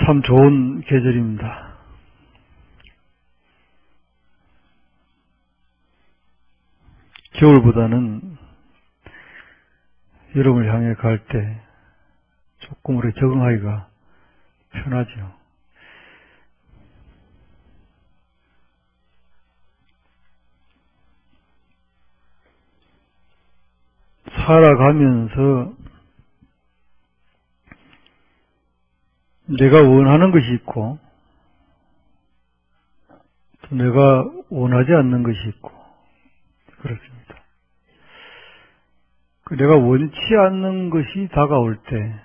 참 좋은 계절입니다. 겨울보다는 여름을 향해 갈 때 조금 우리 적응하기가 편하죠. 살아가면서 내가 원하는 것이 있고 또 내가 원하지 않는 것이 있고 그렇습니다. 내가 원치 않는 것이 다가올 때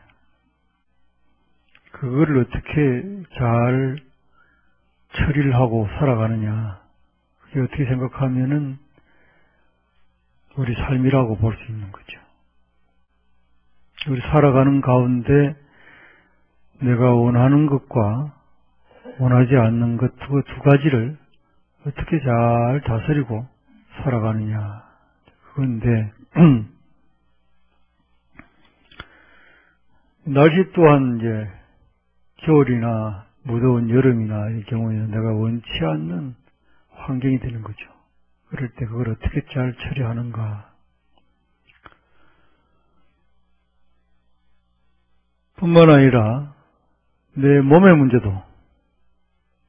그거를 어떻게 잘 처리를 하고 살아가느냐, 그게 어떻게 생각하면은 우리 삶이라고 볼 수 있는 거죠. 우리 살아가는 가운데 내가 원하는 것과 원하지 않는 것 그 두 가지를 어떻게 잘 다스리고 살아가느냐, 그건데 날씨 또한 이제 겨울이나 무더운 여름이나 이 경우에는 내가 원치 않는 환경이 되는 거죠. 그럴 때 그걸 어떻게 잘 처리하는가. 뿐만 아니라 내 몸의 문제도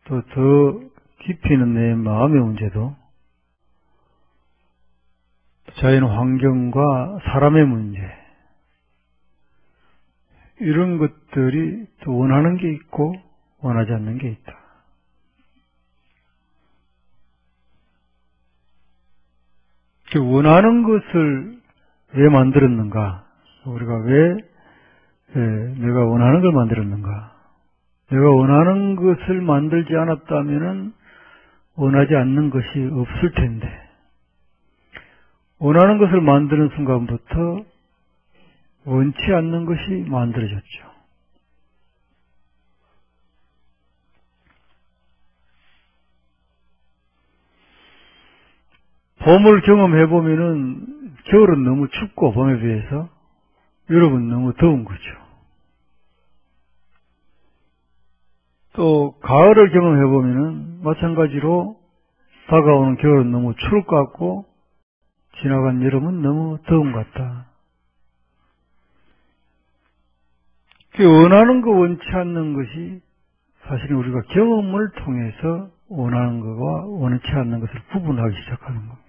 또 더 깊이 있는 내 마음의 문제도 자연 환경과 사람의 문제 이런 것들이 또 원하는 게 있고 원하지 않는 게 있다. 원하는 것을 왜 만들었는가? 우리가 왜 내가 원하는 걸 만들었는가? 내가 원하는 것을 만들지 않았다면은 원하지 않는 것이 없을 텐데, 원하는 것을 만드는 순간부터 원치 않는 것이 만들어졌죠. 봄을 경험해보면은 겨울은 너무 춥고 봄에 비해서 여름은 너무 더운 거죠. 또 가을을 경험해보면은 마찬가지로 다가오는 겨울은 너무 추울 것 같고 지나간 여름은 너무 더운 것 같다. 원하는 거 원치 않는 것이 사실은 우리가 경험을 통해서 원하는 것과 원치 않는 것을 구분하기 시작하는 겁니다.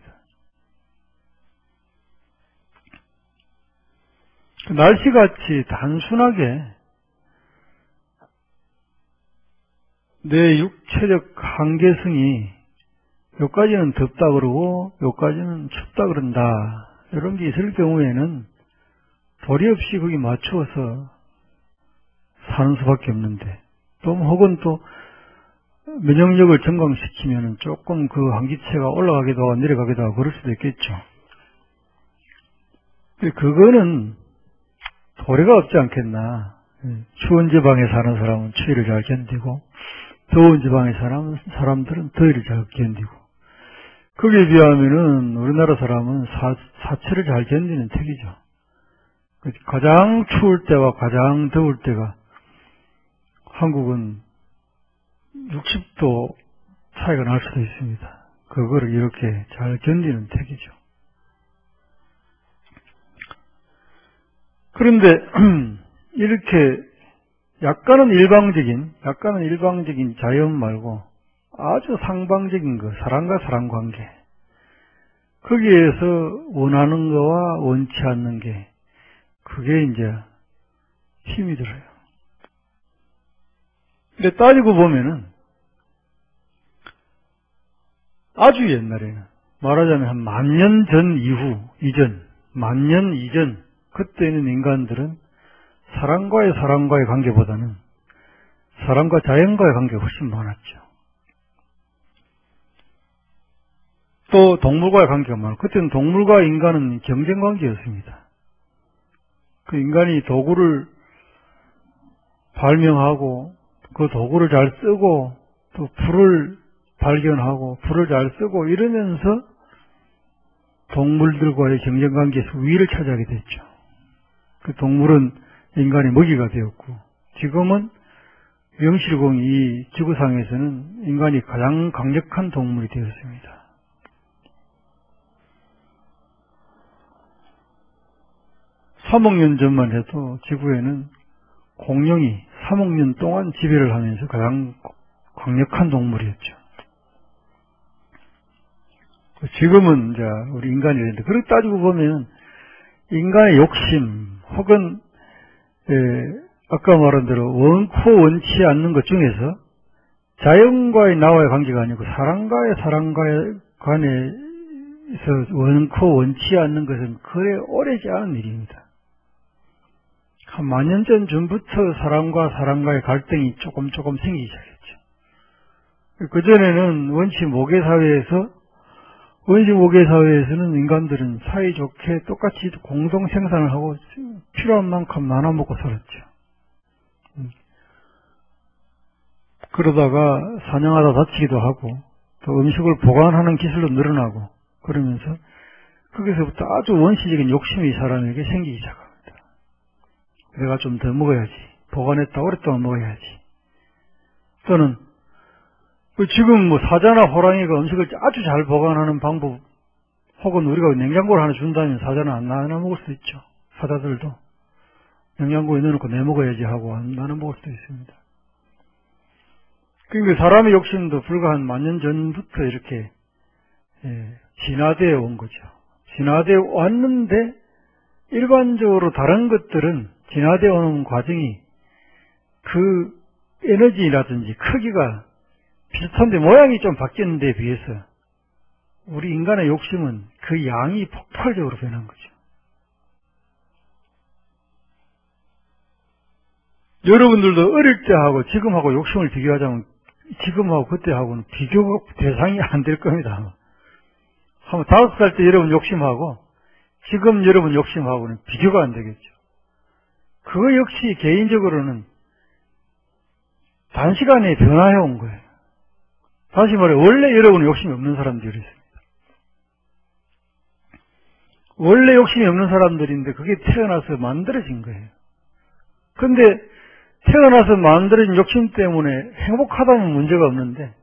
날씨같이 단순하게 내 육체적 한계성이 여기까지는 덥다 그러고 여기까지는 춥다 그런다 이런 게 있을 경우에는 도리 없이 거기 맞추어서 사는 수밖에 없는데, 또 혹은 또 면역력을 증강시키면 조금 그 한기체가 올라가기도 하고 내려가기도 하고 그럴 수도 있겠죠. 그거는 도리가 없지 않겠나. 추운 지방에 사는 사람은 추위를 잘 견디고 더운 지방에 사는 사람들은 더위를 잘 견디고, 거기에 비하면은 우리나라 사람은 사철을 잘 견디는 택이죠. 가장 추울 때와 가장 더울 때가 한국은 60도 차이가 날 수도 있습니다. 그거를 이렇게 잘 견디는 택이죠. 그런데 이렇게 약간은 일방적인 자연 말고 아주 상방적인 거, 사람과 사람 관계, 거기에서 원하는 거와 원치 않는 게, 그게 이제 힘이 들어요. 근데 따지고 보면은 아주 옛날에는, 말하자면 한 10,000년 전 만년 이전, 그때는 인간들은 사람과의 관계보다는 사람과 자연과의 관계가 훨씬 많았죠. 또 동물과의 관계가 많았고, 그때는 동물과 인간은 경쟁 관계였습니다. 그 인간이 도구를 발명하고 그 도구를 잘 쓰고 또 불을 발견하고 불을 잘 쓰고 이러면서 동물들과의 경쟁 관계에서 우위를 차지하게 됐죠. 그 동물은 인간의 먹이가 되었고, 지금은 명실공히 이 지구상에서는 인간이 가장 강력한 동물이 되었습니다. 삼억 년 전만 해도 지구에는 공룡이 3억 년 동안 지배를 하면서 가장 강력한 동물이었죠. 지금은 이제 우리 인간이 되는데, 그렇게 따지고 보면 인간의 욕심 혹은 아까 말한 대로 원코 원치 않는 것 중에서 자연과의 나와의 관계가 아니고 사람과의 간에서 원코 원치 않는 것은 그래 오래지 않은 일입니다. 한 만년 전부터 사람과의 갈등이 조금 생기기 시작했죠. 그전에는 원시 모계 사회에서는 인간들은 사이좋게 똑같이 공동 생산을 하고 필요한 만큼 나눠 먹고 살았죠. 그러다가 사냥하다 다치기도 하고 또 음식을 보관하는 기술도 늘어나고 그러면서 거기서부터 아주 원시적인 욕심이 사람에게 생기기 시작합니다. 내가 좀 더 먹어야지. 보관했다 오랫동안 먹어야지. 또는 지금 사자나 호랑이가 음식을 아주 잘 보관하는 방법, 혹은 우리가 냉장고를 하나 준다면 사자는 안 나눠 먹을 수도 있죠. 사자들도 냉장고에 넣어놓고 내 먹어야지 하고 안 나눠 먹을 수도 있습니다. 그러니까 사람의 욕심도 불과 한 만년 전부터 이렇게 진화되어 온 거죠. 진화되어 왔는데 일반적으로 다른 것들은 진화되어 오는 과정이 그 에너지라든지 크기가 비슷한데 모양이 좀 바뀌는 데 비해서 우리 인간의 욕심은 그 양이 폭발적으로 변한 거죠. 여러분들도 어릴 때하고 지금하고 욕심을 비교하자면 지금하고 그때하고는 비교 대상이 안 될 겁니다. 한번 5살 때 여러분 욕심하고 지금 여러분 욕심하고는 비교가 안 되겠죠. 그거 역시 개인적으로는 단시간에 변화해 온 거예요. 다시 말해 원래 여러분은 욕심이 없는 사람들이 있습니다. 원래 욕심이 없는 사람들인데 그게 태어나서 만들어진 거예요. 근데 태어나서 만들어진 욕심 때문에 행복하다면 문제가 없는데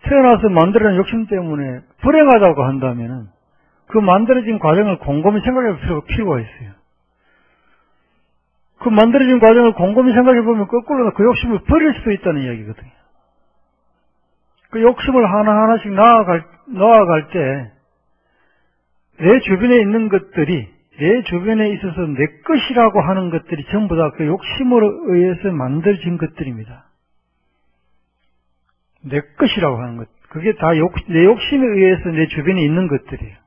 태어나서 만들어진 욕심 때문에 불행하다고 한다면은 그 만들어진 과정을 곰곰이 생각해 볼 필요가 있어요. 그 만들어진 과정을 곰곰이 생각해 보면 거꾸로 그 욕심을 버릴 수도 있다는 이야기거든요. 그 욕심을 하나하나씩 놓아갈 때 내 주변에 있는 것들이 내 주변에 있어서 내 것이라고 하는 것들이 전부 다 그 욕심으로 의해서 만들어진 것들입니다. 내 것이라고 하는 것. 그게 다 내 욕심에 의해서 내 주변에 있는 것들이에요.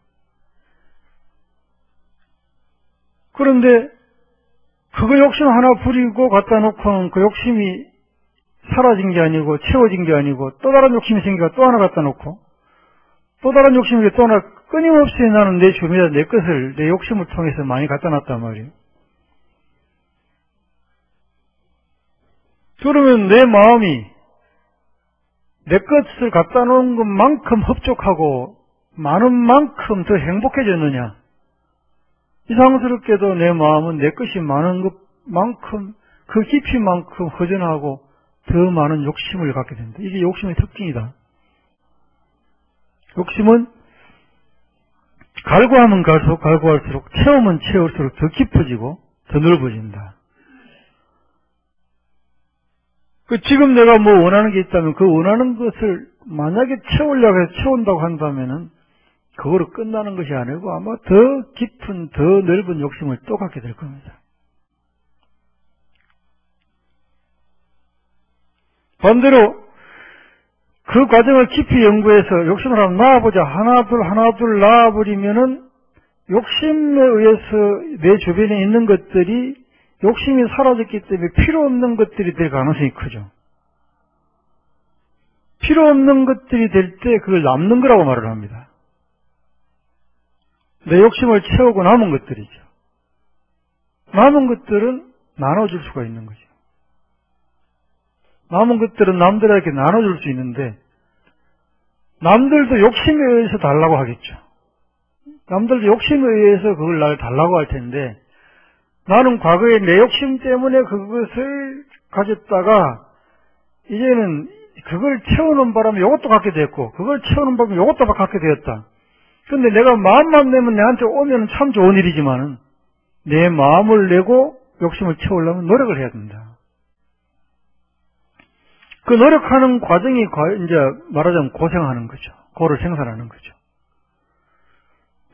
그런데 그거 욕심 하나 부리고 갖다 놓고는 그 욕심이 사라진 게 아니고 채워진 게 아니고 또 다른 욕심이 생기고 또 하나 갖다 놓고 또 다른 욕심이 또 하나 끊임없이 나는 내 주변에 내 것을 내 욕심을 통해서 많이 갖다 놨단 말이에요. 그러면 내 마음이 내 것을 갖다 놓은 것만큼 흡족하고 많은 만큼 더 행복해졌느냐? 이상스럽게도 내 마음은 내 것이 많은 것만큼 그 깊이만큼 허전하고 더 많은 욕심을 갖게 된다. 이게 욕심의 특징이다. 욕심은 갈구하면 갈구할수록 채우면 채울수록 더 깊어지고 더 넓어진다. 지금 내가 뭐 원하는 게 있다면 그 원하는 것을 만약에 채우려고 해서 채운다고 한다면은 그거로 끝나는 것이 아니고 아마 더 깊은 더 넓은 욕심을 또 갖게 될 겁니다. 반대로 그 과정을 깊이 연구해서 욕심을 한번 놔보자. 하나둘 놔버리면은 욕심에 의해서 내 주변에 있는 것들이 욕심이 사라졌기 때문에 필요 없는 것들이 될 가능성이 크죠. 필요 없는 것들이 될 때 그걸 남는 거라고 말을 합니다. 내 욕심을 채우고 남은 것들이죠. 남은 것들은 나눠줄 수가 있는 거죠. 남은 것들은 남들에게 나눠줄 수 있는데 남들도 욕심에 의해서 달라고 하겠죠. 남들도 욕심에 의해서 그걸 날 달라고 할 텐데 나는 과거에 내 욕심 때문에 그것을 가졌다가 이제는 그걸 채우는 바람에 이것도 갖게 됐고, 그걸 채우는 바람에 이것도 갖게 되었다. 근데 내가 마음만 내면 내한테 오면 참 좋은 일이지만은, 내 마음을 내고 욕심을 채우려면 노력을 해야 된다. 그 노력하는 과정이 이제 말하자면 고생하는 거죠. 고를 생산하는 거죠.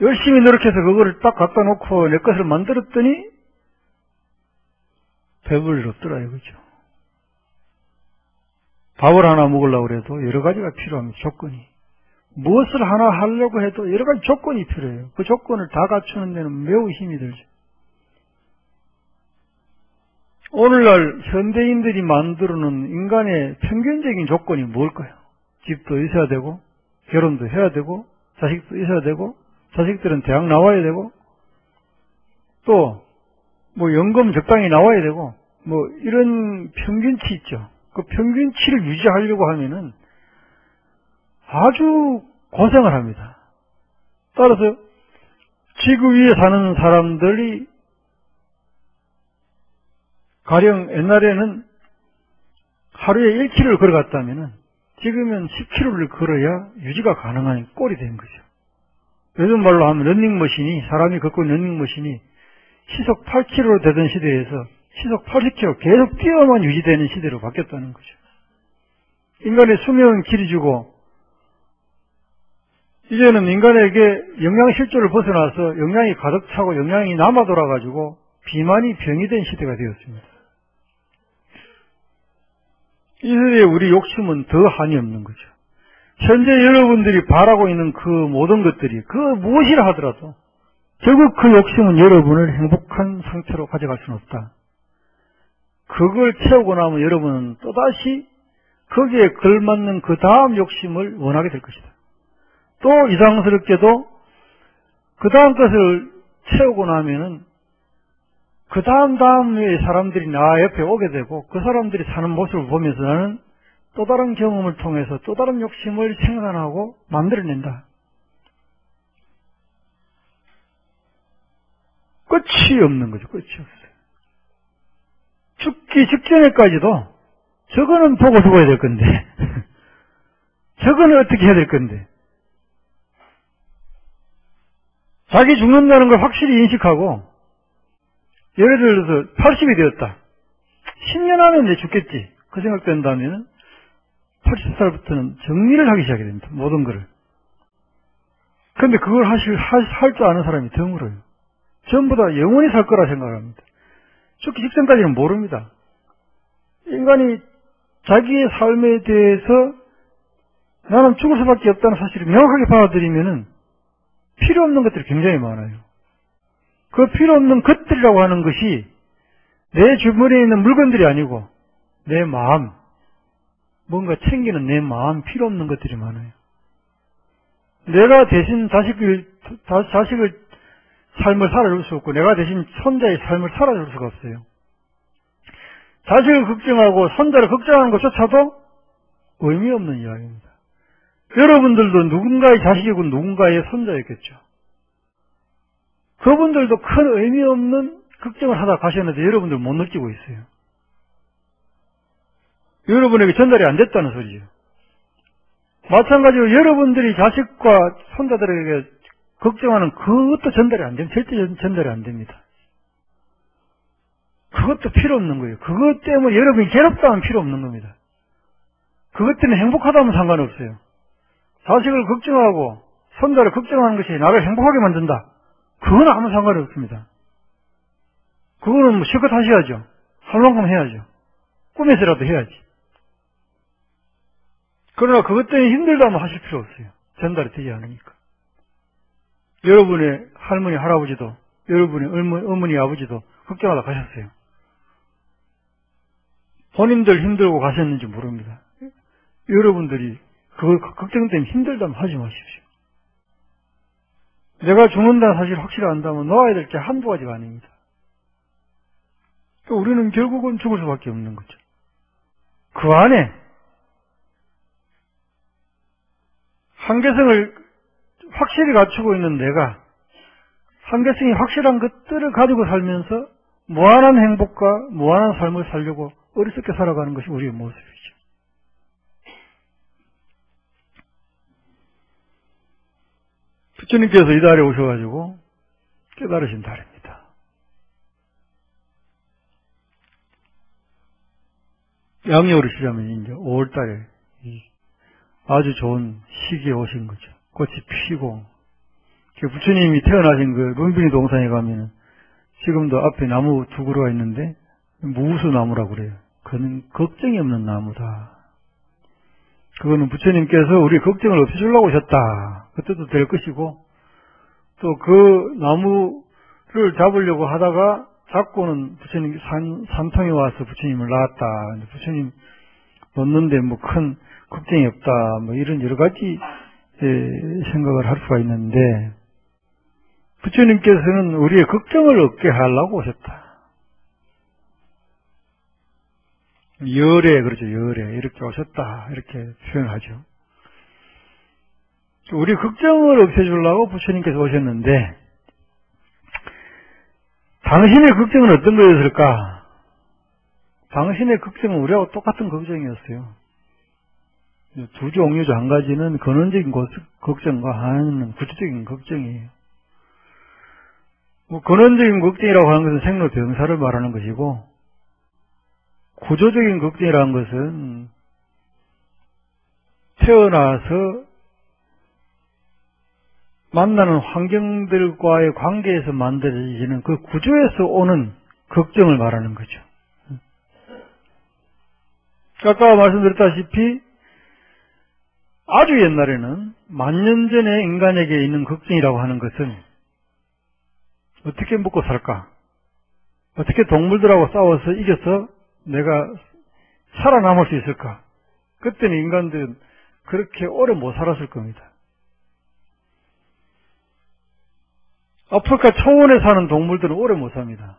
열심히 노력해서 그거를 딱 갖다 놓고 내 것을 만들었더니 배불리 없더라 이거죠. 밥을 하나 먹으려고 해도 여러 가지가 필요합니다. 조건이. 무엇을 하나 하려고 해도 여러 가지 조건이 필요해요. 그 조건을 다 갖추는 데는 매우 힘이 들죠. 오늘날 현대인들이 만들어놓은 인간의 평균적인 조건이 뭘까요? 집도 있어야 되고, 결혼도 해야 되고, 자식도 있어야 되고, 자식들은 대학 나와야 되고, 또 뭐 연금 적당히 나와야 되고, 뭐 이런 평균치 있죠. 그 평균치를 유지하려고 하면은 아주 고생을 합니다. 따라서 지구 위에 사는 사람들이 가령 옛날에는 하루에 1km를 걸어갔다면은 지금은 10km를 걸어야 유지가 가능한 꼴이 된 거죠. 요즘 말로 하면 런닝머신이, 사람이 걷고 있는 런닝머신이 시속 8km로 되던 시대에서 시속 80km 계속 뛰어만 유지되는 시대로 바뀌었다는 거죠. 인간의 수명은 길어지고, 이제는 인간에게 영양실조를 벗어나서 영양이 가득 차고 영양이 남아 돌아가지고 비만이 병이 된 시대가 되었습니다. 이 시대에 우리 욕심은 더 한이 없는 거죠. 현재 여러분들이 바라고 있는 그 모든 것들이 그 무엇이라 하더라도 결국 그 욕심은 여러분을 행복한 상태로 가져갈 수는 없다. 그걸 채우고 나면 여러분은 또다시 거기에 걸맞는 그 다음 욕심을 원하게 될 것이다. 또 이상스럽게도 그 다음 것을 채우고 나면은 그 다음에 사람들이 나 옆에 오게 되고 그 사람들이 사는 모습을 보면서 나는 또 다른 경험을 통해서 또 다른 욕심을 생산하고 만들어낸다. 끝이 없는 거죠. 끝이 없어요. 죽기 직전에까지도 저거는 보고 죽어야 될 건데 저거는 어떻게 해야 될 건데 자기 죽는다는 걸 확실히 인식하고 예를 들어서 80이 되었다. 10년 안에 내 죽겠지. 그 생각된다면 80살부터는 정리를 하기 시작해야 됩니다. 모든 거를. 그런데 그걸 할 줄 아는 사람이 드물어요. 전부 다 영원히 살 거라 생각합니다. 죽기 직전까지는 모릅니다. 인간이 자기의 삶에 대해서 나는 죽을 수밖에 없다는 사실을 명확하게 받아들이면은 필요 없는 것들이 굉장히 많아요. 그 필요 없는 것들이라고 하는 것이 내 주변에 있는 물건들이 아니고 내 마음, 뭔가 챙기는 내 마음, 필요 없는 것들이 많아요. 내가 대신 자식을 삶을 살아줄 수 없고 내가 대신 손자의 삶을 살아줄 수가 없어요. 자식을 걱정하고 손자를 걱정하는 것조차도 의미 없는 이야기입니다. 여러분들도 누군가의 자식이고 누군가의 손자였겠죠. 그분들도 큰 의미 없는 걱정을 하다 가셨는데 여러분들 못 느끼고 있어요. 여러분에게 전달이 안 됐다는 소리죠. 마찬가지로 여러분들이 자식과 손자들에게 걱정하는 그것도 전달이 안 됩니다. 절대 전달이 안 됩니다. 그것도 필요 없는 거예요. 그것 때문에 여러분이 괴롭다 하면 필요 없는 겁니다. 그것 때문에 행복하다면 상관없어요. 자식을 걱정하고 손자를 걱정하는 것이 나를 행복하게 만든다. 그건 아무 상관이 없습니다. 그거는 뭐 실컷 하셔야죠. 할 만큼 해야죠. 꿈에서라도 해야지. 그러나 그것 때문에 힘들다면 하실 필요 없어요. 전달이 되지 않으니까. 여러분의 할머니, 할아버지도, 여러분의 어머니, 아버지도 걱정하다 가셨어요. 본인들 힘들고 가셨는지 모릅니다. 여러분들이 그 걱정 때문에 힘들다면 하지 마십시오. 내가 죽는다는 사실을 확실히 안다면 놓아야 될 게 한두 가지가 아닙니다. 우리는 결국은 죽을 수밖에 없는 거죠. 그 안에 한계성을 확실히 갖추고 있는 내가 한계성이 확실한 것들을 가지고 살면서 무한한 행복과 무한한 삶을 살려고 어리석게 살아가는 것이 우리의 모습이죠. 부처님께서 이 달에 오셔가지고 깨달으신 달입니다. 양력으로 치자면 이제 5월달에 아주 좋은 시기에 오신 거죠. 꽃이 피고, 부처님이 태어나신 그 룬빈이 동산에 가면은 지금도 앞에 나무 두 그루가 있는데 무수나무라고 그래요. 그건 걱정이 없는 나무다. 그거는 부처님께서 우리 걱정을 없애주려고 오셨다. 그때도 될 것이고, 또 그 나무를 잡으려고 하다가 잡고는 부처님 산통에 와서 부처님을 낳았다. 부처님 놓는데 뭐 큰 걱정이 없다. 뭐 이런 여러 가지 생각을 할 수가 있는데, 부처님께서는 우리의 걱정을 없게 하려고 오셨다. 열애, 그렇죠. 열애. 이렇게 오셨다. 이렇게 표현하죠. 우리 걱정을 없애주려고 부처님께서 오셨는데, 당신의 걱정은 어떤 거였을까? 당신의 걱정은 우리하고 똑같은 걱정이었어요. 두 종류죠. 한 가지는 근원적인 걱정과 하나는 구체적인 걱정이에요. 근원적인 걱정이라고 하는 것은 생로병사를 말하는 것이고, 구조적인 걱정이라는 것은 태어나서 만나는 환경들과의 관계에서 만들어지는 그 구조에서 오는 걱정을 말하는 거죠. 아까 말씀드렸다시피 아주 옛날에는 만년 전에 인간에게 있는 걱정이라고 하는 것은 어떻게 먹고 살까? 어떻게 동물들하고 싸워서 이겨서 내가 살아남을 수 있을까? 그때는 인간들은 그렇게 오래 못 살았을 겁니다. 아프리카 초원에 사는 동물들은 오래 못 삽니다.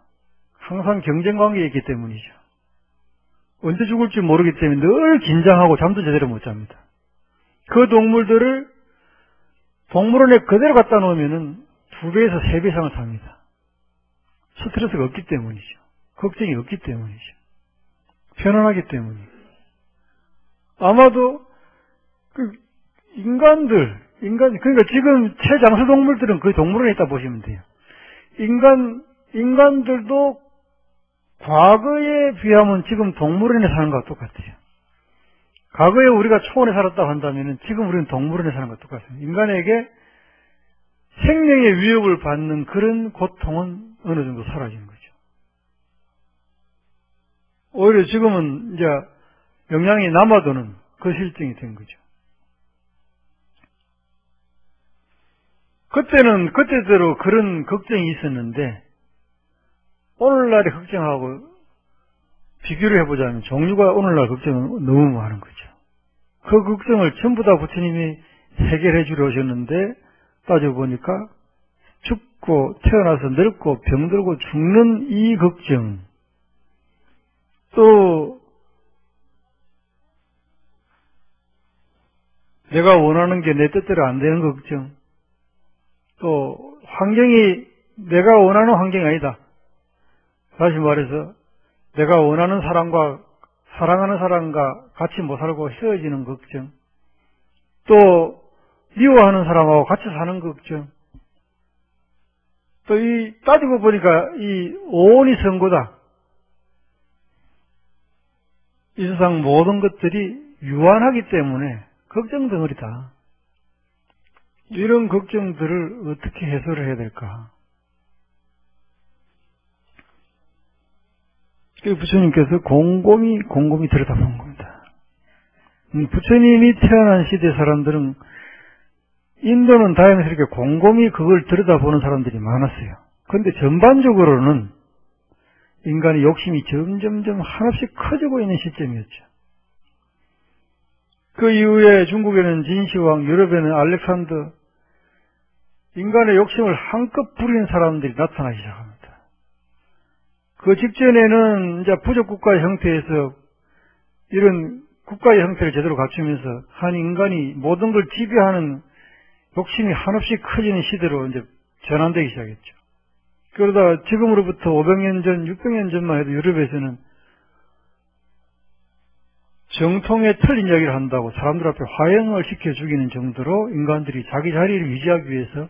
항상 경쟁 관계에 있기 때문이죠. 언제 죽을지 모르기 때문에 늘 긴장하고 잠도 제대로 못 잡니다. 그 동물들을 동물원에 그대로 갖다 놓으면은 2배에서 3배 이상을 삽니다. 스트레스가 없기 때문이죠. 걱정이 없기 때문이죠. 편안하기 때문이에요. 아마도 그러니까 지금 최장수 동물들은 그 동물원에 있다 보시면 돼요. 인간들도 과거에 비하면 지금 동물원에 사는 것과 똑같아요. 과거에 우리가 초원에 살았다고 한다면 지금 우리는 동물원에 사는 것과 똑같아요. 인간에게 생명의 위협을 받는 그런 고통은 어느 정도 사라진 거죠. 오히려 지금은 이제 영양이 남아도는 그 실정이 된 거죠. 그때는 그때대로 그런 걱정이 있었는데, 오늘날의 걱정하고 비교를 해보자면 종류가 오늘날 걱정은 너무 많은 거죠. 그 걱정을 전부 다 부처님이 해결해 주려 오셨는데, 따져보니까 죽고 태어나서 늙고 병들고 죽는 이 걱정, 또 내가 원하는 게 내 뜻대로 안 되는 걱정, 또 환경이 내가 원하는 환경이 아니다. 다시 말해서 내가 원하는 사람과 사랑하는 사람과 같이 못 살고 헤어지는 걱정, 또 미워하는 사람하고 같이 사는 걱정, 또 따지고 보니까 이 오온이 선고다. 이 세상 모든 것들이 유한하기 때문에 걱정 덩어리다. 이런 걱정들을 어떻게 해소를 해야 될까? 부처님께서 곰곰이 들여다본 겁니다. 부처님이 태어난 시대 사람들은, 인도는 다행스럽게 곰곰이 그걸 들여다보는 사람들이 많았어요. 그런데 전반적으로는 인간의 욕심이 점점점 한없이 커지고 있는 시점이었죠. 그 이후에 중국에는 진시황, 유럽에는 알렉산더, 인간의 욕심을 한껏 부리는 사람들이 나타나기 시작합니다. 그 직전에는 이제 부족 국가의 형태에서 이런 국가의 형태를 제대로 갖추면서 한 인간이 모든 걸 지배하는 욕심이 한없이 커지는 시대로 이제 전환되기 시작했죠. 그러다 지금으로부터 500년 전, 600년 전만 해도 유럽에서는 정통에 틀린 이야기를 한다고 사람들 앞에 화형을 시켜 죽이는 정도로 인간들이 자기 자리를 유지하기 위해서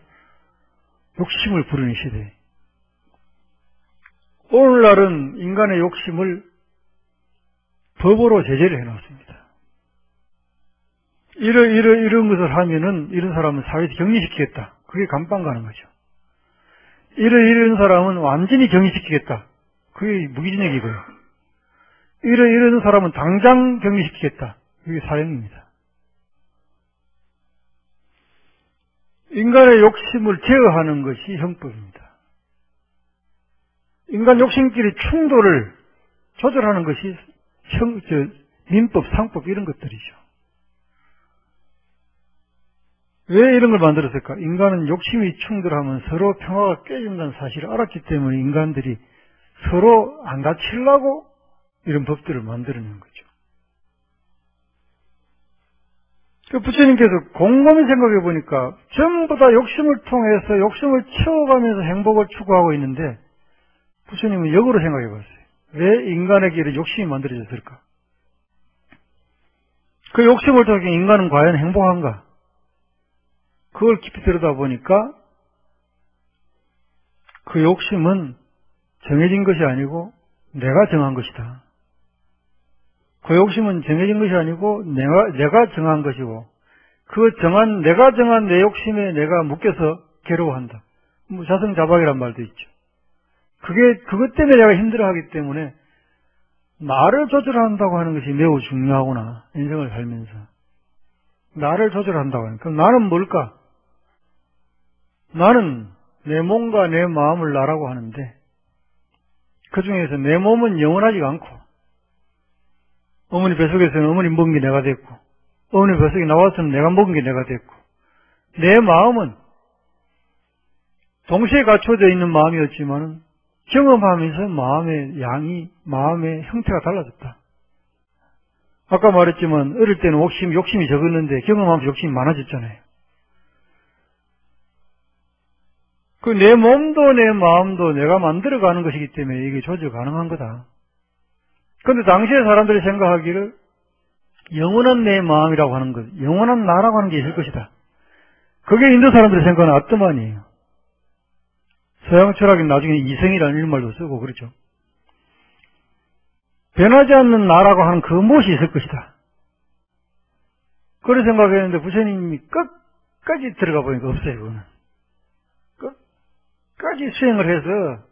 욕심을 부리는 시대. 오늘날은 인간의 욕심을 법으로 제재를 해놨습니다. 이런 것을 하면은 이런 사람은 사회에서 격리시키겠다. 그게 감방 가는 거죠. 이런 사람은 완전히 격리시키겠다. 그게 무기징역이고요. 이런 사람은 당장 격리시키겠다. 그게 사형입니다. 인간의 욕심을 제어하는 것이 형법입니다. 인간 욕심끼리 충돌을 조절하는 것이 민법, 상법 이런 것들이죠. 왜 이런 걸 만들었을까? 인간은 욕심이 충돌하면 서로 평화가 깨진다는 사실을 알았기 때문에 인간들이 서로 안 다치려고 이런 법들을 만들어낸 거죠. 부처님께서 곰곰이 생각해 보니까 전부 다 욕심을 통해서 욕심을 채워가면서 행복을 추구하고 있는데 부처님은 역으로 생각해 봤어요. 왜 인간에게 이런 욕심이 만들어졌을까? 그 욕심을 통해 인간은 과연 행복한가? 그걸 깊이 들여다보니까 그 욕심은 정해진 것이 아니고 내가 정한 것이다. 그 욕심은 정해진 것이 아니고 내가 정한 것이고 내가 정한 내 욕심에 내가 묶여서 괴로워한다. 자성자박이란 말도 있죠. 그것 때문에 내가 힘들어하기 때문에 나를 조절한다고 하는 것이 매우 중요하구나. 인생을 살면서. 나를 조절한다고 하는. 그럼 나는 뭘까? 나는 내 몸과 내 마음을 나라고 하는데 그 중에서 내 몸은 영원하지가 않고 어머니 뱃속에서는 어머니 먹은 게 내가 됐고 어머니 뱃속에 나와서는 내가 먹은 게 내가 됐고 내 마음은 동시에 갖춰져 있는 마음이었지만 경험하면서 마음의 양이 마음의 형태가 달라졌다. 아까 말했지만 어릴 때는 욕심이 적었는데 경험하면서 욕심이 많아졌잖아요. 그 내 몸도 내 마음도 내가 만들어가는 것이기 때문에 이게 조절 가능한 거다. 그런데 당시에 사람들이 생각하기를 영원한 내 마음이라고 하는 것, 영원한 나라고 하는 게 있을 것이다. 그게 인도 사람들의 생각은 아뜨만이에요. 서양 철학이 나중에 이성이라는 이런 말도 쓰고 그렇죠. 변하지 않는 나라고 하는 그 무엇이 있을 것이다. 그런 생각했는데 부처님이 끝까지 들어가 보니까 없어요. 그거는. 끝까지 수행을 해서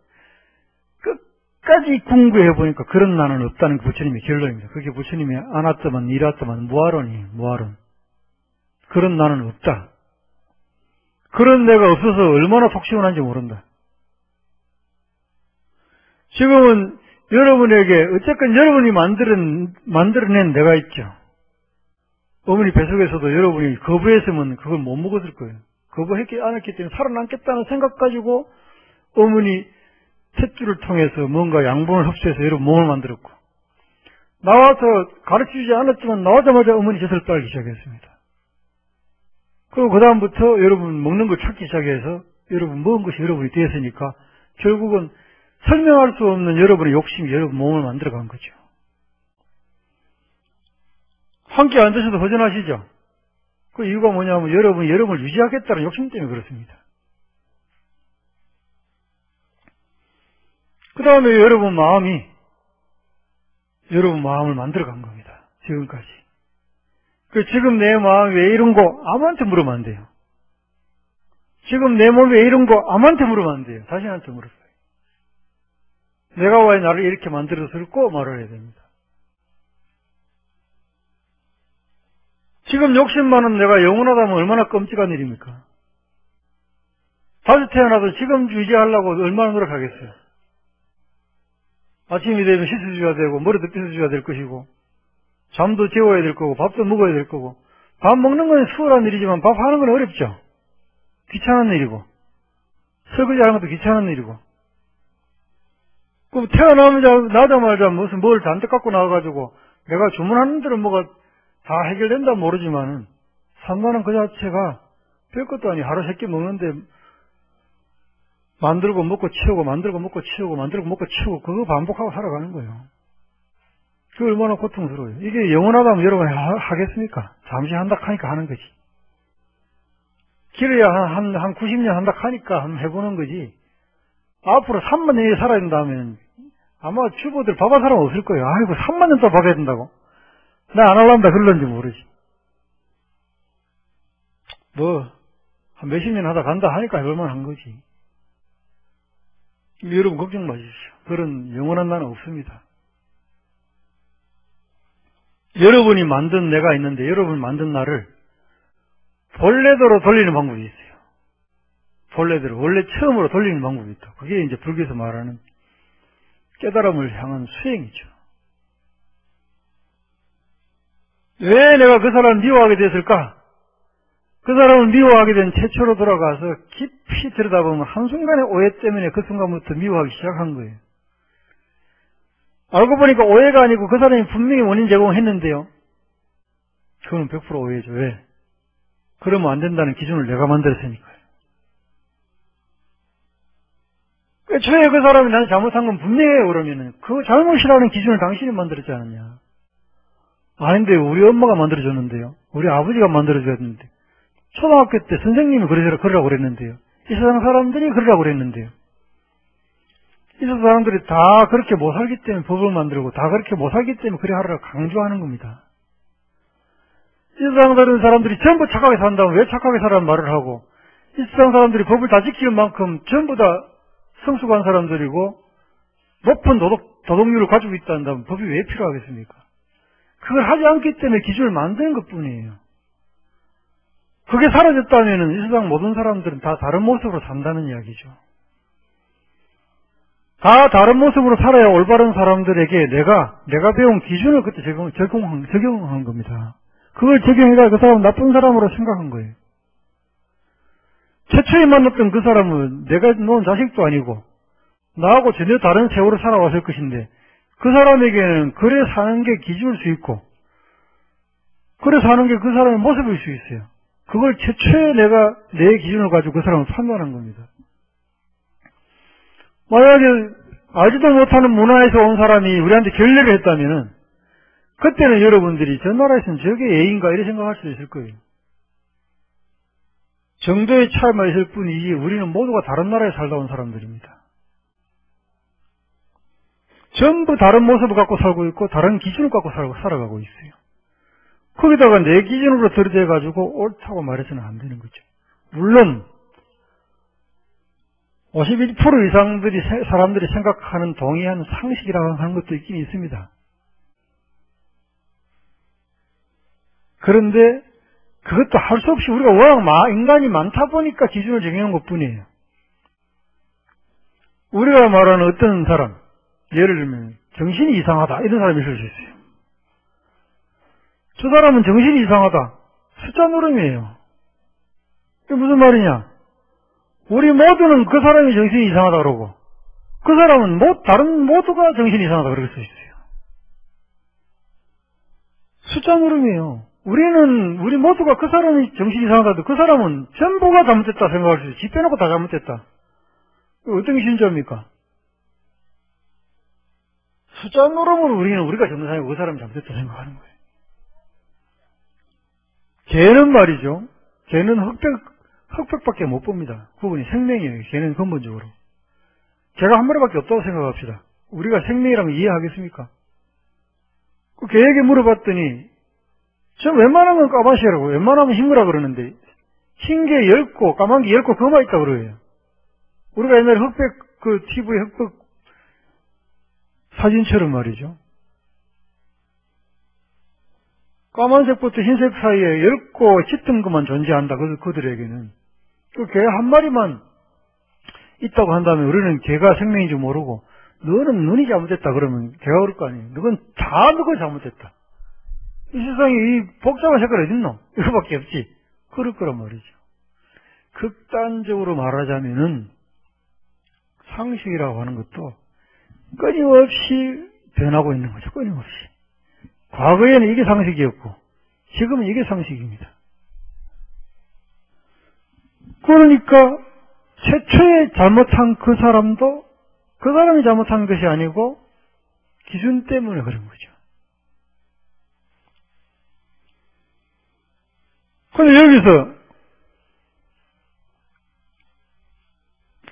끝까지 궁구해 보니까 그런 나는 없다는 게 부처님의 결론입니다. 그게 부처님의 아나뜨만 이라뜨만 무아론이에요. 무아론. 그런 나는 없다. 그런 내가 없어서 얼마나 속 시원한지 모른다. 지금은 여러분에게 어쨌건 여러분이 만들어낸 내가 있죠. 어머니 뱃속에서도 여러분이 거부했으면 그걸 못 먹었을 거예요. 거부했지 않았기 때문에 살아남겠다는 생각 가지고 어머니 탯줄을 통해서 뭔가 양분을 흡수해서 여러분 몸을 만들었고 나와서 가르쳐주지 않았지만 나오자마자 어머니 젖을 빨기 시작했습니다. 그리고 그 다음부터 여러분 먹는 걸 찾기 시작해서 여러분 먹은 것이 여러분이 되었으니까 결국은 설명할 수 없는 여러분의 욕심이 여러분 몸을 만들어간 거죠. 한 끼 안 드셔도 허전하시죠? 그 이유가 뭐냐면 여러분이 여러분을 유지하겠다는 욕심 때문에 그렇습니다. 그 다음에 여러분 마음을 만들어간 겁니다. 지금까지. 지금 내 마음이 왜 이런 거 아무한테 물으면 안 돼요. 지금 내 몸이 왜 이런 거 아무한테 물으면 안 돼요. 자신한테 물었어요. 내가 왜 나를 이렇게 만들었을까 말을 해야 됩니다. 지금 욕심 많은 내가 영원하다면 얼마나 끔찍한 일입니까? 다시 태어나도 지금 유지하려고 얼마나 노력하겠어요. 아침이 되면 씻어줘야 되고 머리도 빗어줘야 될 것이고 잠도 재워야 될 거고 밥도 먹어야 될 거고 밥 먹는 건 수월한 일이지만 밥 하는 건 어렵죠. 귀찮은 일이고 설거지 하는 것도 귀찮은 일이고 그럼 나자마자 무슨 뭘 잔뜩 갖고 나와가지고 내가 주문하는 대로 뭐가 다 해결된다 모르지만은 산다는 그 자체가 별것도 아니 하루 3끼 먹는데 만들고 먹고 치우고 만들고 먹고 치우고 만들고 먹고 치우고 그거 반복하고 살아가는 거예요. 그게 얼마나 고통스러워요. 이게 영원하다면 여러분이 하겠습니까? 잠시 한다 하니까 하는 거지. 길어야 한 90년 한다 하니까 한번 해보는 거지. 앞으로 3만 년이 살아야 된다면 아마 주부들 밥할 사람 없을 거예요. 아이고, 3만 년 또 밥해야 된다고? 나 안 할란다 그럴런지 모르지. 한 몇십 년 하다 간다 하니까 해볼만 한 거지. 여러분 걱정 마십시오. 그런 영원한 나는 없습니다. 여러분이 만든 내가 있는데 여러분이 만든 나를 본래대로 돌리는 방법이 있어요. 본래대로, 원래 처음으로 돌리는 방법이 있다. 그게 이제 불교에서 말하는 깨달음을 향한 수행이죠. 왜 내가 그 사람을 미워하게 됐을까? 그 사람을 미워하게 된 최초로 돌아가서 깊이 들여다보면 한순간의 오해 때문에 그 순간부터 미워하기 시작한 거예요. 알고 보니까 오해가 아니고 그 사람이 분명히 원인 제공했는데요. 그거는 100% 오해죠. 왜? 그러면 안 된다는 기준을 내가 만들었으니까요. 애초에 그 사람이 나는 잘못한 건 분명해요. 그러면은 그 잘못이라는 기준을 당신이 만들었지 않았냐? 아닌데 우리 엄마가 만들어줬는데요. 우리 아버지가 만들어줬는데 초등학교 때 선생님이 그러라고 그랬는데요. 이 세상 사람들이 그러라고 그랬는데요. 이 세상 사람들이 다 그렇게 못 살기 때문에 법을 만들고 다 그렇게 못 살기 때문에 그래 하라고 강조하는 겁니다. 이 세상 사람들이 전부 착하게 산다면 왜 착하게 살라는 말을 하고, 이 세상 사람들이 법을 다 지키는 만큼 전부 다 성숙한 사람들이고 높은 도덕률을 가지고 있다면 법이 왜 필요하겠습니까? 그걸 하지 않기 때문에 기준을 만드는 것뿐이에요. 그게 사라졌다면 이 세상 모든 사람들은 다 다른 모습으로 산다는 이야기죠. 다 다른 모습으로 살아야 올바른 사람들에게 내가 배운 기준을 그때 적용한 겁니다. 그걸 적용해가 그 사람 나쁜 사람으로 생각한 거예요. 최초에 만났던 그 사람은 내가 놓은 자식도 아니고 나하고 전혀 다른 세월을 살아왔을 것인데 그 사람에게는 그래 사는 게 기준일 수 있고 그래 사는 게 그 사람의 모습일 수 있어요. 그걸 최초에 내가 내 기준을 가지고 그 사람을 판단한 겁니다. 만약에 알지도 못하는 문화에서 온 사람이 우리한테 결례를 했다면은 그때는 여러분들이 저 나라에서는 저게 예인가 이렇게 생각할 수도 있을 거예요. 정도의 차이만 있을 뿐이지 우리는 모두가 다른 나라에 살다 온 사람들입니다. 전부 다른 모습을 갖고 살고 있고 다른 기준을 갖고 살아가고 있어요. 거기다가 내 기준으로 들이대가지고 옳다고 말해서는 안 되는 거죠. 물론 51% 사람들이 생각하는 동의하는 상식이라고 하는 것도 있긴 있습니다. 그런데 그것도 할 수 없이 우리가 워낙 인간이 많다 보니까 기준을 정해놓은 것뿐이에요. 우리가 말하는 어떤 사람, 예를 들면 정신이 이상하다 이런 사람이 있을 수 있어요. 저 사람은 정신이 이상하다. 숫자 노름이에요. 이게 무슨 말이냐? 우리 모두는 그 사람이 정신이 이상하다 그러고 그 사람은 다른 모두가 정신이 이상하다 그럴 수 있어요. 숫자 노름이에요. 우리 모두가 그 사람이 정신이 이상하다 해도 그 사람은 전부가 잘못됐다 생각할 수 있어요. 지 빼놓고 다 잘못됐다. 어떤 게 진짜입니까? 숫자 노름으로 우리가 정상이고 그 사람이 잘못됐다 생각하는 거예요. 개는 말이죠. 개는 흑백밖에 못 봅니다. 그분이 생명이에요. 개는 근본적으로. 개가 한 마리밖에 없다고 생각합시다. 우리가 생명이라면 이해하겠습니까? 그 개에게 물어봤더니 저 웬만하면 까마시라고 웬만하면 흰거라 그러는데 흰 게 10고 까만 게 10고 그거만 있다 그래요. 우리가 옛날에 TV에 흑백 사진처럼 말이죠. 까만색부터 흰색 사이에 10고 짙은 것만 존재한다. 그들에게는. 그 개 한 마리만 있다고 한다면 우리는 개가 생명인지 모르고 너는 눈이 잘못됐다 그러면 개가 그럴 거 아니에요. 너는 다 너가 잘못됐다. 이 세상에 이 복잡한 색깔 어딨노? 이거밖에 없지. 그럴 거란 말이죠. 극단적으로 말하자면은 상식이라고 하는 것도 끊임없이 변하고 있는 거죠. 끊임없이. 과거에는 이게 상식이었고 지금은 이게 상식입니다. 그러니까 최초에 잘못한 그 사람도 그 사람이 잘못한 것이 아니고 기준 때문에 그런 거죠. 근데 여기서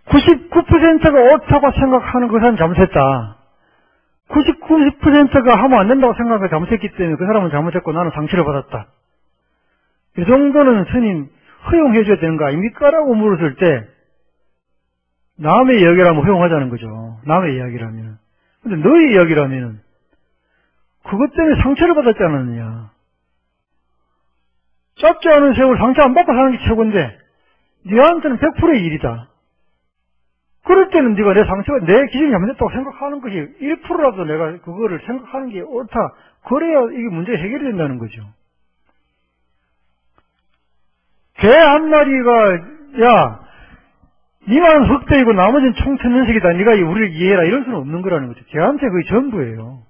99%가 옳다고 생각하는 것은 잘못했다. 99%가 하면 안 된다고 생각하고 잘못했기 때문에 그 사람은 잘못했고 나는 상처를 받았다. 이 정도는 스님 허용해 줘야 되는 거 아닙니까? 라고 물었을 때 남의 이야기라면 허용하자는 거죠. 남의 이야기라면. 근데 너의 이야기라면 그것 때문에 상처를 받았지 않았느냐. 짧지 않은 세월 상처 안 받고 사는 게 최고인데 네한테는 100%의 일이다. 그럴 때는 네가 내 상처가 내 기준이 잘못됐다고 생각하는 것이 1%라도 내가 그거를 생각하는 게 옳다. 그래야 이게 문제가 해결이 된다는 거죠. 개 한 마리가 야 니만 흑돼이고 나머지는 총천연색이다. 네가 우리를 이해해라. 이럴 수는 없는 거라는 거죠. 개한테 그게 전부예요.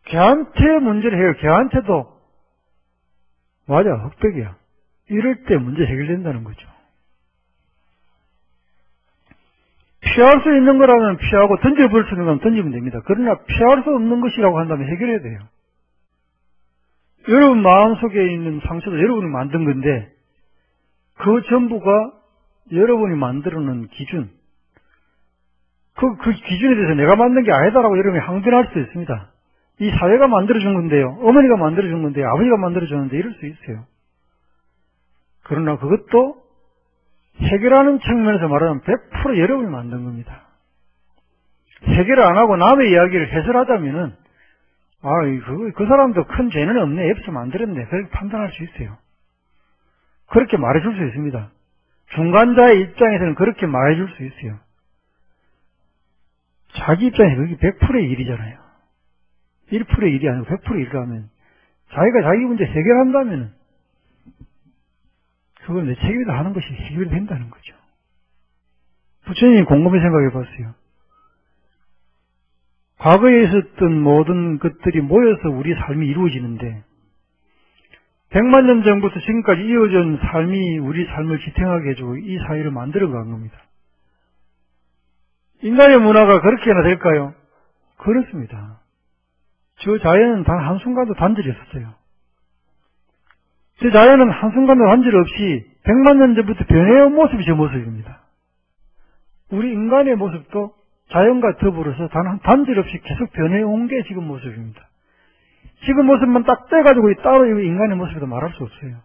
개한테 문제를 해요. 개한테도 맞아 흑백이야. 이럴 때 문제 해결된다는 거죠. 피할 수 있는 거라면 피하고 던져버릴 수 있는 거면 던지면 됩니다. 그러나 피할 수 없는 것이라고 한다면 해결해야 돼요. 여러분 마음속에 있는 상처도 여러분이 만든 건데 그 전부가 여러분이 만들어놓은 기준, 그 기준에 대해서 내가 만든 게 아니다라고 여러분이 항변할 수 있습니다. 이 사회가 만들어준 건데요. 어머니가 만들어준 건데요. 아버지가 만들어줬는데 이럴 수 있어요. 그러나 그것도 해결하는 측면에서 말하면 100% 여러분이 만든 겁니다. 해결을 안 하고 남의 이야기를 해설하자면은 그 사람도 큰 죄는 없네. 옆에서 만들었네. 그렇게 판단할 수 있어요. 그렇게 말해줄 수 있습니다. 중간자의 입장에서는 그렇게 말해줄 수 있어요. 자기 입장에서 그게 100%의 일이잖아요. 1%의 일이 아니고 100%의 일이라면 자기가 자기 문제 해결한다면 그건 내 책임이다 하는 것이 해결이 된다는 거죠. 부처님이 곰곰이 생각해 봤어요. 과거에 있었던 모든 것들이 모여서 우리 삶이 이루어지는데 100만 년 전부터 지금까지 이어진 삶이 우리 삶을 지탱하게 해주고 이 사회를 만들어 간 겁니다. 인간의 문화가 그렇게나 될까요? 그렇습니다. 저 자연은 단 한순간도 단절이 없었어요. 저 자연은 한순간도 단절 없이 100만 년 전부터 변해온 모습이 저 모습입니다. 우리 인간의 모습도 자연과 더불어서 단 단절 없이 계속 변해온 게 지금 모습입니다. 지금 모습만 딱 떼가지고 따로 인간의 모습이다 말할 수 없어요.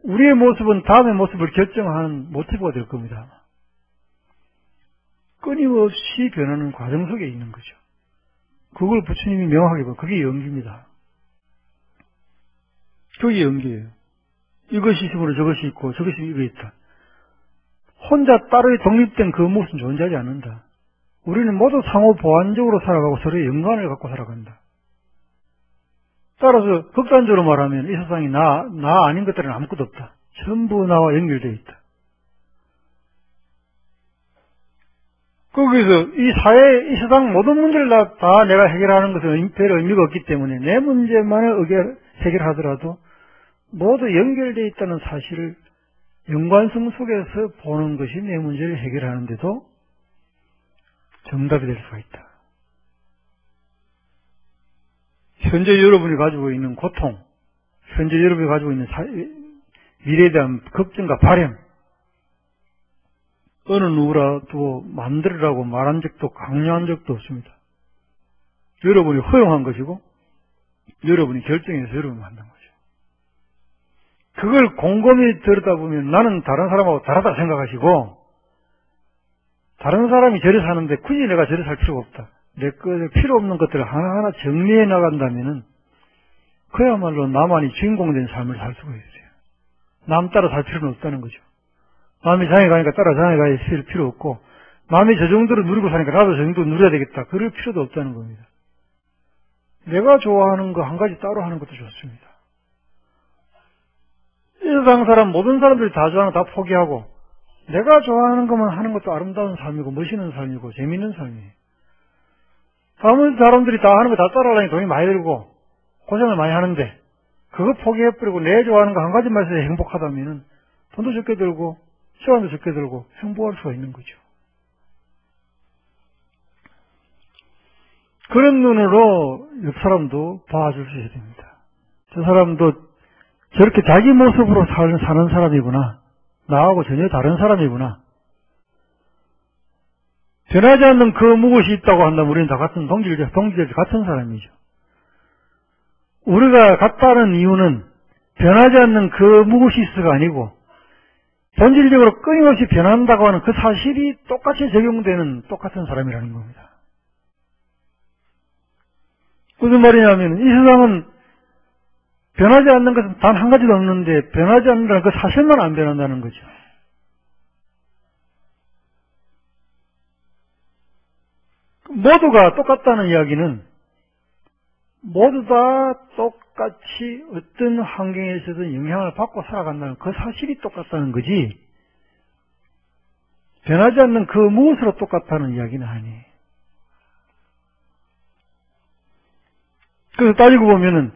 우리의 모습은 다음의 모습을 결정하는 모티브가 될 겁니다. 끊임없이 변하는 과정 속에 있는 거죠. 그걸 부처님이 명확하게 봐. 그게 연기입니다. 그게 연기예요. 이것이 있으므로 저것이 있고 저것이 이거 있다. 혼자 따로 독립된 그 모습은 존재하지 않는다. 우리는 모두 상호 보완적으로 살아가고 서로의 연관을 갖고 살아간다. 따라서 극단적으로 말하면 이 세상에 나 아닌 것들은 아무것도 없다. 전부 나와 연결되어 있다. 거기서 이 사회, 이 세상 모든 문제를 다 내가 해결하는 것은 별 의미가 없기 때문에 내 문제만을 해결하더라도 모두 연결되어 있다는 사실을 연관성 속에서 보는 것이 내 문제를 해결하는데도 정답이 될 수가 있다. 현재 여러분이 가지고 있는 고통, 현재 여러분이 가지고 있는 미래에 대한 걱정과 바램, 어느 누구라도 만들으라고 말한 적도 강요한 적도 없습니다. 여러분이 허용한 것이고 여러분이 결정해서 여러분이 만든 거죠. 그걸 곰곰이 들여다보면 나는 다른 사람하고 다르다 생각하시고 다른 사람이 저리 사는데 굳이 내가 저리 살 필요가 없다. 내 거 필요 없는 것들을 하나하나 정리해 나간다면은 그야말로 나만이 주인공 된 삶을 살 수가 있어요. 남 따라 살 필요는 없다는 거죠. 남이 장에 가니까 따라 장에 가야 될 필요 없고 남이 저 정도로 누리고 사니까 나도 저 정도 누려야 되겠다. 그럴 필요도 없다는 겁니다. 내가 좋아하는 거 한 가지 따로 하는 것도 좋습니다. 이 세상 사람 모든 사람들이 다 좋아하는 거 다 포기하고 내가 좋아하는 것만 하는 것도 아름다운 삶이고 멋있는 삶이고 재밌는 삶이에요. 다른 사람들이 다 하는 거 다 따라하려니 돈이 많이 들고 고생을 많이 하는데 그거 포기해버리고 내 좋아하는 거 한 가지만 해서 행복하다면은 돈도 적게 들고 시간도 적게 들고 행복할 수가 있는 거죠. 그런 눈으로 옆 사람도 봐줄 수 있어야 됩니다. 저 사람도 저렇게 자기 모습으로 사는 사람이구나. 나하고 전혀 다른 사람이구나. 변하지 않는 그 무엇이 있다고 한다면 우리는 다 같은 동질적 같은 사람이죠. 우리가 같다는 이유는 변하지 않는 그 무엇이 있어가 아니고 본질적으로 끊임없이 변한다고 하는 그 사실이 똑같이 적용되는 똑같은 사람이라는 겁니다. 무슨 말이냐면 이 세상은 변하지 않는 것은 단 한 가지도 없는데 변하지 않는다는 그 사실만 안 변한다는 거죠. 모두가 똑같다는 이야기는 모두 다 똑같이 어떤 환경에서든 영향을 받고 살아간다는 그 사실이 똑같다는 거지 변하지 않는 그 무엇으로 똑같다는 이야기는 아니에요. 그래서 따지고 보면은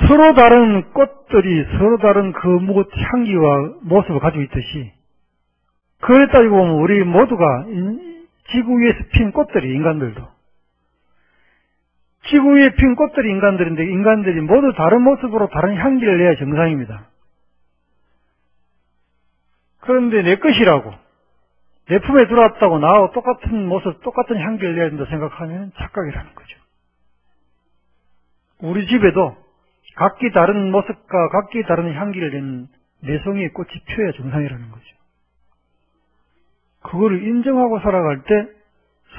서로 다른 꽃들이 서로 다른 그 무엇 향기와 모습을 가지고 있듯이 그에 따지고 보면 우리 모두가 지구 위에서 핀 꽃들이 인간들도 지구 위에 핀 꽃들이 인간들인데 인간들이 모두 다른 모습으로 다른 향기를 내야 정상입니다. 그런데 내 것이라고 내 품에 들어왔다고 나하고 똑같은 모습, 똑같은 향기를 내야 된다 생각하면 착각이라는 거죠. 우리 집에도 각기 다른 모습과 각기 다른 향기를 내는 네 송이의 꽃이 피어야 정상이라는 거죠. 그거를 인정하고 살아갈 때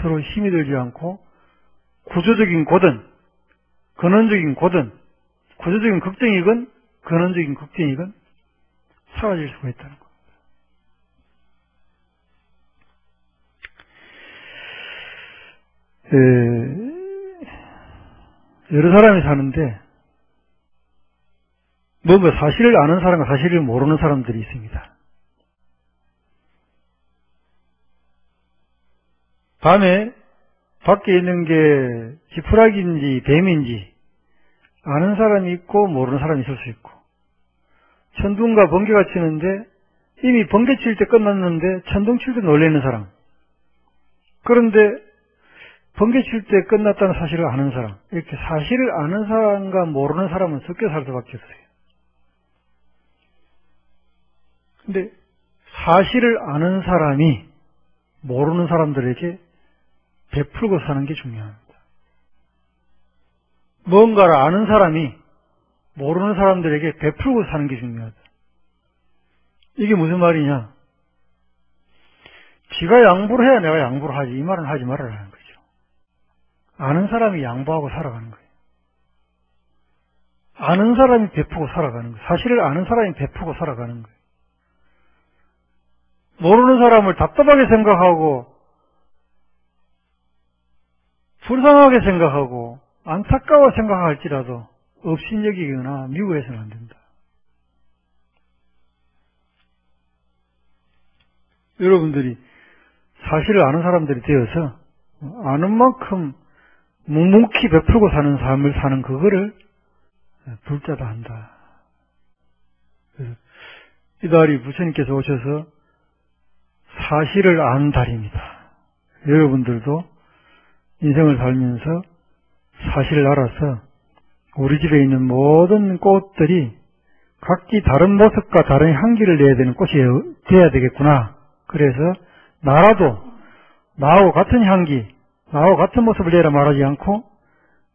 서로 힘이 들지 않고 구조적인 고든, 근원적인 고든, 구조적인 걱정이건 근원적인 걱정이건 사라질 수가 있다는 겁니다. 여러 사람이 사는데 뭔가 사실을 아는 사람과 사실을 모르는 사람들이 있습니다. 밤에 밖에 있는 게 지푸라기인지 뱀인지 아는 사람이 있고 모르는 사람이 있을 수 있고 천둥과 번개가 치는데 이미 번개 칠 때 끝났는데 천둥 칠 때 놀라는 사람 그런데 번개 칠 때 끝났다는 사실을 아는 사람 이렇게 사실을 아는 사람과 모르는 사람은 섞여 살 수밖에 없어요. 근데 사실을 아는 사람이 모르는 사람들에게 베풀고 사는 게 중요합니다. 뭔가를 아는 사람이 모르는 사람들에게 베풀고 사는 게 중요하다. 이게 무슨 말이냐? 지가 양보를 해야 내가 양보를 하지 이 말은 하지 말아라는 거죠. 아는 사람이 양보하고 살아가는 거예요. 아는 사람이 베푸고 살아가는 거예요. 사실을 아는 사람이 베푸고 살아가는 거예요. 모르는 사람을 답답하게 생각하고 불쌍하게 생각하고 안타까워 생각할지라도 업신여기거나 미워해서는 안 된다. 여러분들이 사실을 아는 사람들이 되어서 아는 만큼 묵묵히 베풀고 사는 삶을 사는 그거를 불자다 한다. 그래서 이달이 부처님께서 오셔서 사실을 아는 달입니다. 여러분들도 인생을 살면서 사실을 알아서 우리 집에 있는 모든 꽃들이 각기 다른 모습과 다른 향기를 내야 되는 꽃이 되어야 되겠구나. 그래서 나라도 나하고 같은 향기, 나하고 같은 모습을 내라 말하지 않고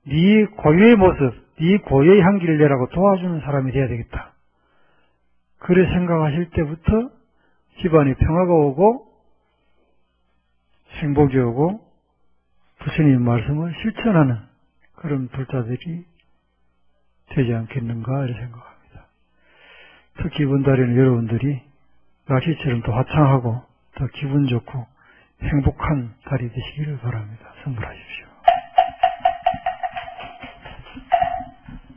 네 고유의 모습, 네 고유의 향기를 내라고 도와주는 사람이 되어야 되겠다. 그래 생각하실 때부터 집안에 평화가 오고 행복이 오고 부처님의 말씀을 실천하는 그런 불자들이 되지 않겠는가 이렇게 생각합니다. 특히 이번 달에는 여러분들이 날씨처럼 더 화창하고 더 기분 좋고 행복한 달이 되시기를 바랍니다. 선물하십시오.